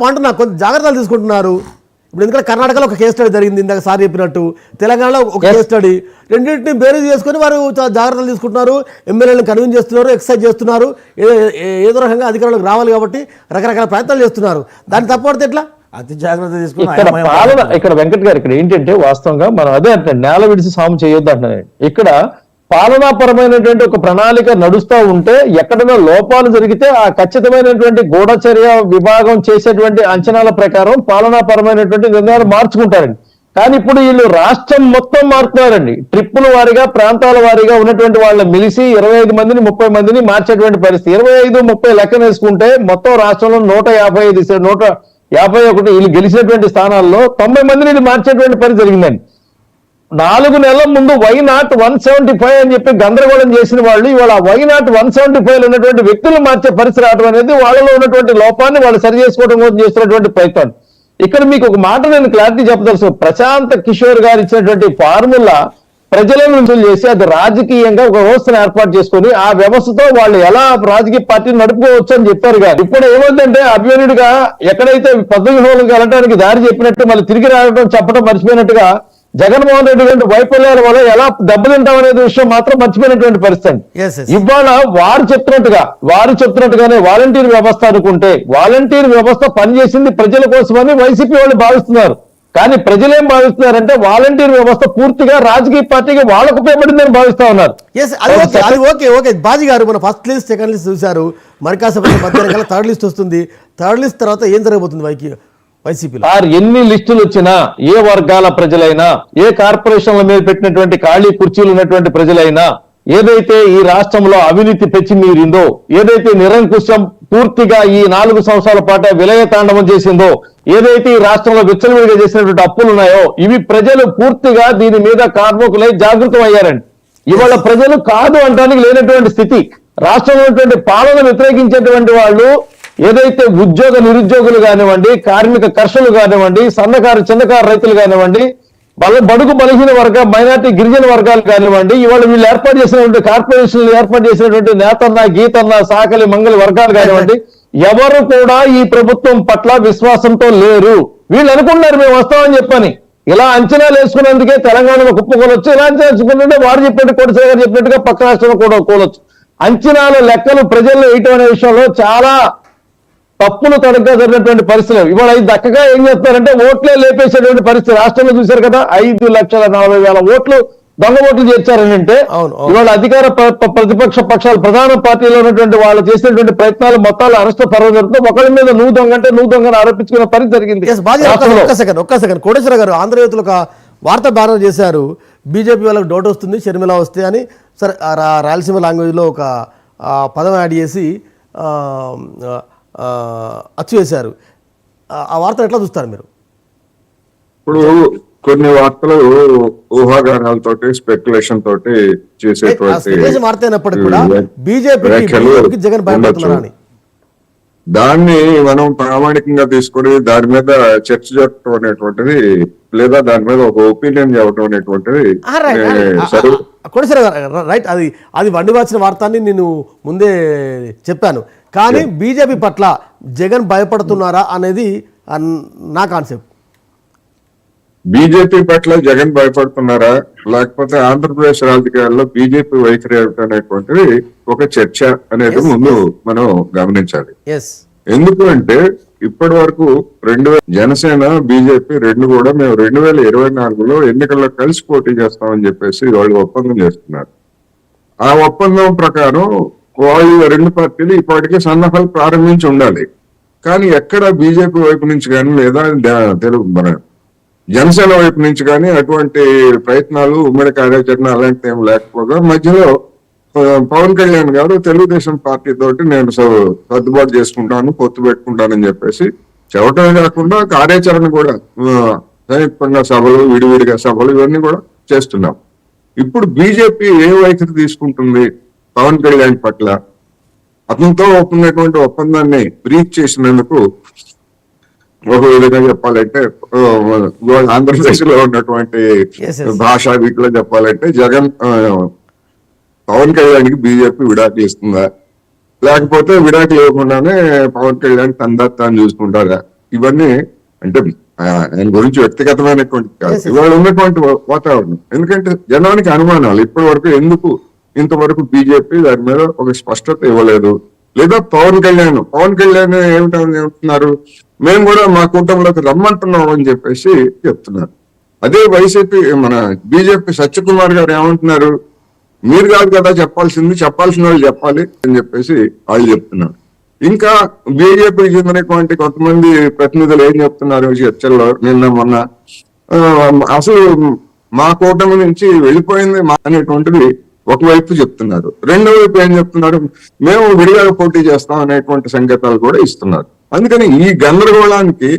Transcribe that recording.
Point నాకు కొంచెం జాగ్రత్తలు తీసుకుంటున్నారు. ఇప్పుడు ఎందుకంటే కర్ణాటకలో ఒక కేసు స్టడీ జరిగింది, ఇందాక సార్ చెప్పినట్టు. తెలంగాణలో ఒక కేసు స్టడీ, రెండింటిని బేరీజ్ చేసుకొని వారు జాగ్రత్తలు తీసుకుంటున్నారు. ఎమ్మెల్యేలను కన్విన్స్ చేస్తున్నారు, ఎక్సర్సైజ్ చేస్తున్నారు. ఏదో రకంగా అధికారంలోకి రావాలి కాబట్టి రకరకాల ప్రయత్నాలు చేస్తున్నారు. దాన్ని తప్పడితే ఎట్లా? అతి జాగ్రత్త తీసుకుని ఇక్కడ వెంకట్ గారు ఇక్కడ ఏంటంటే వాస్తవంగా మనం అదే అంటే నేల విడిచి సాము చేయొద్దు అంటున్నాను. ఇక్కడ పాలనాపరమైనటువంటి ఒక ప్రణాళిక నడుస్తూ ఉంటే ఎక్కడైనా లోపాలు జరిగితే ఆ ఖచ్చితమైనటువంటి గూఢచర్య విభాగం చేసేటువంటి అంచనాల ప్రకారం పాలనాపరమైనటువంటి నిర్ణయాలు మార్చుకుంటారండి. కానీ ఇప్పుడు వీళ్ళు రాష్ట్రం మొత్తం మారుతున్నారండి. ట్రిప్పుల వారీగా ప్రాంతాల వారీగా ఉన్నటువంటి వాళ్ళని మిలిసి 25 మందిని 30 మందిని మార్చేటువంటి పరిస్థితి. 25-30 లెక్కన వేసుకుంటే మొత్తం రాష్ట్రంలో 151 వీళ్ళు గెలిచినటువంటి స్థానాల్లో 90 మందిని మార్చేటువంటి పరిస్థితి జరిగిందండి. 4 నెలల ముందు వై నాట్ 175 అని చెప్పి గందరగోళం చేసిన వాళ్ళు ఇవాళ వై నాట్ 175 ఉన్నటువంటి వ్యక్తులు మార్చే పరిస్థితి రావడం అనేది వాళ్ళలో ఉన్నటువంటి లోపాన్ని వాళ్ళు సరి చేసుకోవడం కోసం చేస్తున్నటువంటి ప్రయత్నం. ఇక్కడ మీకు ఒక మాట నేను క్లారిటీ చెప్పదలుసు. ప్రశాంత్ కిషోర్ గారు ఇచ్చినటువంటి ఫార్ములా ప్రజలను చేసి అది రాజకీయంగా ఒక వ్యవస్థను ఏర్పాటు చేసుకుని ఆ వ్యవస్థతో వాళ్ళు ఎలా రాజకీయ పార్టీని నడుపుకోవచ్చు అని చెప్పారు. కానీ ఇప్పుడు ఏమైందంటే అభ్యర్థుడిగా ఎక్కడైతే పదవిలోకి వెళ్ళడానికి దారి చెప్పినట్టు మళ్ళీ తిరిగి రావడం చెప్పడం మర్చిపోయినట్టుగా జగన్మోహన్ రెడ్డి గారి వైఫల్యాల వల్ల ఎలా దెబ్బతింటాం అనేది విషయం మాత్రం మర్చిపోయినటువంటి పరిస్థితి. ఇవాళ వారు చెప్తున్నట్టుగానే వాలంటీర్ వ్యవస్థ అనుకుంటే వాలంటీర్ వ్యవస్థ పనిచేసింది ప్రజల కోసమని వైసీపీ వాళ్ళు భావిస్తున్నారు. కానీ ప్రజలేం భావిస్తున్నారంటే వాలంటీర్ వ్యవస్థ పూర్తిగా రాజకీయ పార్టీకి వాళ్ళకు ఉపయోగపడిందని భావిస్తా ఉన్నారు. బాజీ గారు మన ఫస్ట్ లిస్ట్ సెకండ్ లిస్ట్ చూశారు, మరి కాసేపు మధ్యాహ్నం థర్డ్ లిస్ట్ వస్తుంది. థర్డ్ లిస్ట్ తర్వాత ఏం జరగబోతుంది వైసీపీలో? ఎన్ని లిస్టులు వచ్చినా ఏ వర్గాల ప్రజలైనా ఏ కార్పొరేషన్ల మీద పెట్టినటువంటి ఖాళీ కుర్చీలు ఉన్నటువంటి ప్రజలైనా ఏదైతే ఈ రాష్ట్రంలో అవినీతి పెచ్చిమీరిందో ఏదైతే నిరంకుశం పూర్తిగా ఈ 4 సంవత్సరాల పాటు విలయ తాండవం చేసిందో ఏదైతే ఈ రాష్ట్రంలో విచ్చలవిడిగా చేసినటువంటి అప్పులు ఉన్నాయో ఇవి ప్రజలు పూర్తిగా దీని మీద కార్మికులై జాగృతం అయ్యారండి. ఇవాళ ప్రజలు కాదు అంటానికి లేనటువంటి స్థితి. రాష్ట్రంలో ఉన్నటువంటి పాలన వ్యతిరేకించేటువంటి వాళ్ళు ఏదైతే ఉద్యోగ నిరుద్యోగులు కానివ్వండి, కార్మిక కర్షకులు కానివ్వండి, సన్నకారు చిన్నకారు రైతులు కానివ్వండి, బడుగు బలహీన మైనార్టీ గిరిజన వర్గాలు కానివ్వండి, ఇవాళ వీళ్ళు ఏర్పాటు చేసినటువంటి కార్పొరేషన్లు ఏర్పాటు చేసినటువంటి నేతన్న గీతన్న సాకలి మంగళ వర్గాలు కానివ్వండి, ఎవరు కూడా ఈ ప్రభుత్వం పట్ల విశ్వాసంతో లేరు. వీళ్ళు అనుకుంటున్నారు మేము వస్తామని చెప్పని. ఇలా అంచనాలు వేసుకున్నందుకే తెలంగాణలో కుప్పకొలొచ్చు. ఇలా అంచనా వేసుకుంటుంటే వారు చెప్పినట్టు కోటేశ్వర గారు చెప్పినట్టుగా పక్క రాష్ట్రంలో కూడా కూలొచ్చు. అంచనాల లెక్కలు ప్రజల్లో వేయటం అనే విషయంలో చాలా తప్పులు తడగ్గా జరిగినటువంటి పరిస్థితులు. ఇవాళ ఇది దక్కగా ఏం చేస్తున్నారంటే ఓట్లే లేపేసేటువంటి పరిస్థితి రాష్ట్రంలో చూశారు కదా. 5,40,000 ఓట్లు దొంగ ఓట్లు చేర్చారని అంటే ఇవాళ అధికార ప్రతిపక్ష పక్షాలు ప్రధాన పార్టీలో ఉన్నటువంటి వాళ్ళు చేసినటువంటి ప్రయత్నాలు మొత్తాలు అరెస్ట్ పర్వం జరుగుతుంది. ఒకరి మీద నువ్వు దొంగ అంటే నువ్వు దొంగను ఆరోపించుకునే పరిస్థితి జరిగింది. ఒక్క సెకండ్ కోటేశ్వర గారు ఆంధ్రజ్యోతిలో ఒక వార్త బ్యానర్ చేశారు, బీజేపీ వాళ్ళకి డౌట్ వస్తుంది షర్మిల వస్తే అని. సరే రాయలసీమ లాంగ్వేజ్లో ఒక పదం యాడ్ చేసి అచ్చు వేశారు. ఆ వార్తను ఎట్లా చూస్తారు మీరు? ఇప్పుడు కొన్ని వార్తలు ఊహాగానాలతోటి స్పెక్యులేషన్ తోటి చేసేటువంటి దాన్ని మనం ప్రామాణికంగా తీసుకొని దాని మీద చర్చ జరపడం అనేటువంటిది లేదా దాని మీద ఒక ఒపీనియన్ చెప్పడం అనేటువంటిది రైట్. అది వండివాల్సిన వార్తని నేను ముందే చెప్పాను. కానీ బీజేపీ పట్ల జగన్ భయపడుతున్నారా అనేది నా కాన్సెప్ట్. బీజేపీ పట్ల జగన్ భయపడుతున్నారా లేకపోతే ఆంధ్రప్రదేశ్ రాజకీయాల్లో బీజేపీ వైఖరి అనేటువంటిది ఒక చర్చ అనేది ముందు మనం గమనించాలి. ఎందుకు అంటే ఇప్పటి వరకు జనసేన బీజేపీ రెండు కూడా మేము 2024లో ఎన్నికల్లో కలిసి పోటీ చేస్తామని చెప్పేసి వాళ్ళు ఒప్పందం చేస్తున్నారు. ఆ ఒప్పందం ప్రకారం వాళ్ళు రెండు పార్టీలు ఇప్పటికే సన్నాహాలు ప్రారంభించి ఉండాలి. కానీ ఎక్కడ బీజేపీ వైపు నుంచి కానీ లేదా మన జనసేన వైపు నుంచి కానీ అటువంటి ప్రయత్నాలు ఉమ్మడి కార్యాచరణ అలాంటివి ఏం లేకపోగా మధ్యలో పవన్ కళ్యాణ్ గారు తెలుగుదేశం పార్టీ తోటి నేను సర్దుబాటు చేసుకుంటాను పొత్తు పెట్టుకుంటానని చెప్పేసి చెప్పటమే కాకుండా కార్యాచరణ కూడా సంయుక్తంగా సభలు విడివిడిగా సభలు ఇవన్నీ కూడా చేస్తున్నాం. ఇప్పుడు బీజేపీ ఏ వైఖరి తీసుకుంటుంది పవన్ కళ్యాణ్ పట్ల? అతనితో ఒప్పుకున్నటువంటి ఒప్పందాన్ని బ్రీచ్ చేసినందుకు ఒక విధంగా చెప్పాలంటే ఆంధ్రప్రదేశ్ లో ఉన్నటువంటి భాష వీటిలో చెప్పాలంటే జగన్ పవన్ కళ్యాణ్కి బీజేపీ విడాకులు ఇస్తుందా లేకపోతే విడాకులు ఇవ్వకుండానే పవన్ కళ్యాణ్ తందాన్ని చూసుకుంటారా? ఇవన్నీ అంటే ఆయన గురించి వ్యక్తిగతమైనటువంటి కాదు, ఇవాళ ఉన్నటువంటి వాతావరణం. ఎందుకంటే జనానికి అనుమానాలు ఇప్పటి వరకు ఎందుకు ఇంతవరకు బీజేపీ దాని మీద ఒక స్పష్టత ఇవ్వలేదు. లేదా పవన్ కళ్యాణ్ ఏమంటున్నారు, మేము కూడా మా కూటమిలోకి రమ్మంటున్నాం అని చెప్పేసి చెప్తున్నారు. అదే వైసీపీ మన బీజేపీ సత్యకుమార్ గారు ఏమంటున్నారు, మీరు కాదు కదా చెప్పాల్సిన వాళ్ళు చెప్పాలి అని చెప్పేసి వాళ్ళు చెప్తున్నారు. ఇంకా బీజేపీకి చెందినటువంటి కొంతమంది ప్రతినిధులు ఏం చెప్తున్నారు చర్చల్లో నిన్న మొన్న, అసలు మా కూటమి నుంచి వెళ్ళిపోయింది అనేటువంటిది ఒకవైపు చెప్తున్నారు. రెండో వైపు ఏం చెప్తున్నారు, మేము విడిగా పోటీ చేస్తాం అనేటువంటి సంకేతాలు కూడా ఇస్తున్నారు. అందుకని ఈ గందరగోళానికి